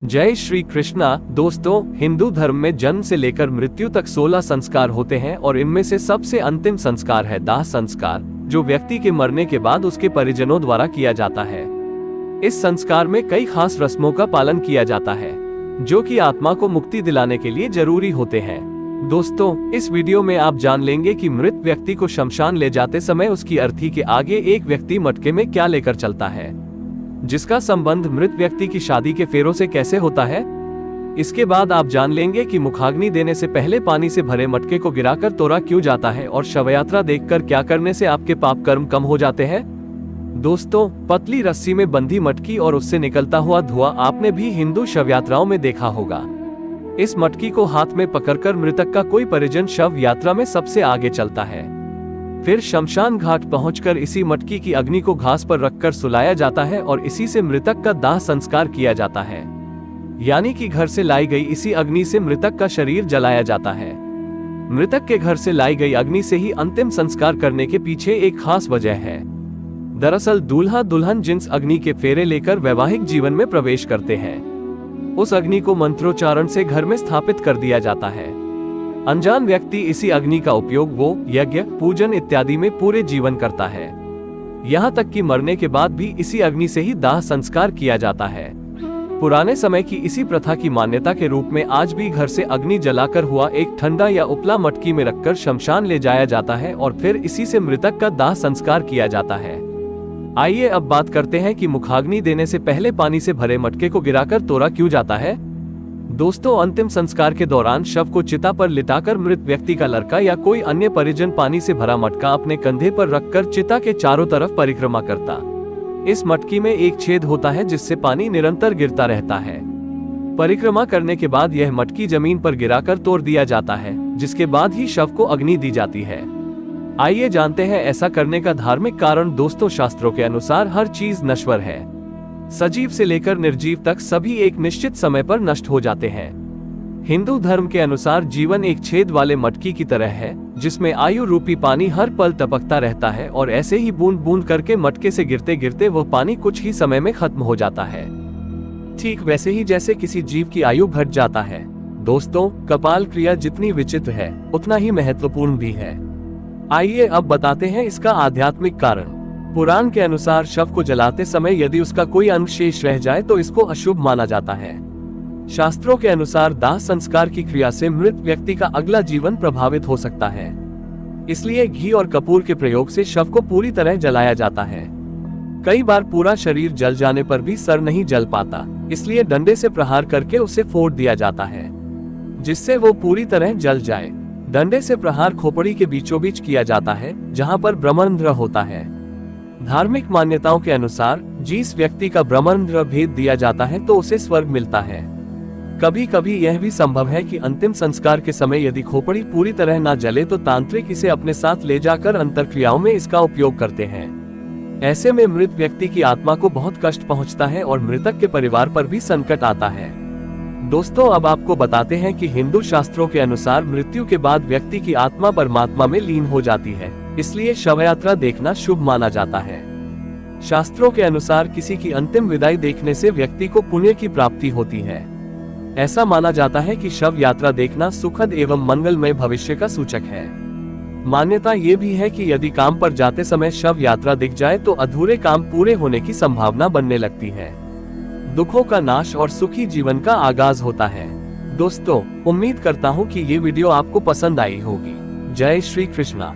जय श्री कृष्णा। दोस्तों, हिंदू धर्म में जन्म से लेकर मृत्यु तक 16 संस्कार होते हैं और इनमें से सबसे अंतिम संस्कार है दाह संस्कार, जो व्यक्ति के मरने के बाद उसके परिजनों द्वारा किया जाता है। इस संस्कार में कई खास रस्मों का पालन किया जाता है, जो कि आत्मा को मुक्ति दिलाने के लिए जरूरी होते हैं। दोस्तों, इस वीडियो में आप जान लेंगे कि मृत व्यक्ति को शमशान ले जाते समय उसकी अर्थी के आगे एक व्यक्ति मटके में क्या लेकर चलता है, जिसका संबंध मृत व्यक्ति की शादी के फेरों से कैसे होता है। इसके बाद आप जान लेंगे कि मुखाग्नि देने से पहले पानी से भरे मटके को गिराकर तोड़ा क्यों जाता है और शवयात्रा देखकर क्या करने से आपके पाप कर्म कम हो जाते हैं। दोस्तों, पतली रस्सी में बंधी मटकी और उससे निकलता हुआ धुआं आपने भी हिंदू शवयात्राओं में देखा होगा। इस मटकी को हाथ में पकड़कर मृतक का कोई परिजन शव यात्रा में सबसे आगे चलता है। फिर शमशान घाट पहुंचकर इसी मटकी की अग्नि को घास पर रखकर सुलाया जाता है और इसी से मृतक का दाह संस्कार किया जाता है। यानी कि घर से लाई गई इसी अग्नि से मृतक का शरीर जलाया जाता है। मृतक के घर से लाई गई अग्नि से ही अंतिम संस्कार करने के पीछे एक खास वजह है। दरअसल दूल्हा दुल्हन जिस अग्नि के फेरे लेकर वैवाहिक जीवन में प्रवेश करते हैं, उस अग्नि को मंत्रोच्चारण से घर में स्थापित कर दिया जाता है। अनजान व्यक्ति इसी अग्नि का उपयोग वो यज्ञ, पूजन इत्यादि में पूरे जीवन करता है। यहाँ तक कि मरने के बाद भी इसी अग्नि से ही दाह संस्कार किया जाता है। पुराने समय की इसी प्रथा की मान्यता के रूप में आज भी घर से अग्नि जलाकर हुआ एक ठंडा या उपला मटकी में रखकर शमशान ले जाया जाता है और फिर इसी से मृतक का दाह संस्कार किया जाता है। आइए अब बात करते हैं कि मुखाग्नि देने से पहले पानी से भरे मटके को गिराकर तोड़ा क्यों जाता है। दोस्तों, अंतिम संस्कार के दौरान शव को चिता पर लिटाकर मृत व्यक्ति का लड़का या कोई अन्य परिजन पानी से भरा मटका अपने कंधे पर रखकर चिता के चारों तरफ परिक्रमा करता। इस मटकी में एक छेद होता है जिससे पानी निरंतर गिरता रहता है। परिक्रमा करने के बाद यह मटकी जमीन पर गिराकर तोड़ दिया जाता है, जिसके बाद ही शव को अग्नि दी जाती है। आइए जानते हैं ऐसा करने का धार्मिक कारण। दोस्तों, शास्त्रों के अनुसार हर चीज नश्वर है। सजीव से लेकर निर्जीव तक सभी एक निश्चित समय पर नष्ट हो जाते हैं। हिंदू धर्म के अनुसार जीवन एक छेद वाले मटकी की तरह है, जिसमें आयु रूपी पानी हर पल टपकता रहता है और ऐसे ही बूंद बूंद करके मटके से गिरते गिरते वह पानी कुछ ही समय में खत्म हो जाता है। ठीक वैसे ही जैसे किसी जीव की आयु घट जाता है। दोस्तों, कपाल क्रिया जितनी विचित्र है उतना ही महत्वपूर्ण भी है। आइए अब बताते हैं इसका आध्यात्मिक कारण। पुराण के अनुसार शव को जलाते समय यदि उसका कोई अंग शेष रह जाए तो इसको अशुभ माना जाता है। शास्त्रों के अनुसार दाह संस्कार की क्रिया से मृत व्यक्ति का अगला जीवन प्रभावित हो सकता है। इसलिए घी और कपूर के प्रयोग से शव को पूरी तरह जलाया जाता है। कई बार पूरा शरीर जल जाने पर भी सर नहीं जल पाता, इसलिए डंडे से प्रहार करके उसे फोड़ दिया जाता है, जिससे वो पूरी तरह जल जाए। डंडे से प्रहार खोपड़ी के बीचों बीच किया जाता है, जहाँ पर ब्रह्मरंध्र होता है। धार्मिक मान्यताओं के अनुसार जिस व्यक्ति का ब्रह्मरंध्र भेद दिया जाता है तो उसे स्वर्ग मिलता है। कभी कभी यह भी संभव है कि अंतिम संस्कार के समय यदि खोपड़ी पूरी तरह ना जले तो तांत्रिक इसे अपने साथ ले जाकर अंतरक्रियाओं में इसका उपयोग करते हैं। ऐसे में मृत व्यक्ति की आत्मा को बहुत कष्ट पहुंचता है और मृतक के परिवार पर भी संकट आता है। दोस्तों, अब आपको बताते हैं कि हिंदू शास्त्रों के अनुसार मृत्यु के बाद व्यक्ति की आत्मा परमात्मा में लीन हो जाती है, इसलिए शवयात्रा देखना शुभ माना जाता है। शास्त्रों के अनुसार किसी की अंतिम विदाई देखने से व्यक्ति को पुण्य की प्राप्ति होती है। ऐसा माना जाता है कि शव यात्रा देखना सुखद एवं मंगलमय भविष्य का सूचक है। मान्यता ये भी है कि यदि काम पर जाते समय शव यात्रा दिख जाए तो अधूरे काम पूरे होने की संभावना बनने लगती है। दुखों का नाश और सुखी जीवन का आगाज होता है। दोस्तों, उम्मीद करता हूँ कि ये वीडियो आपको पसंद आई होगी। जय श्री कृष्णा।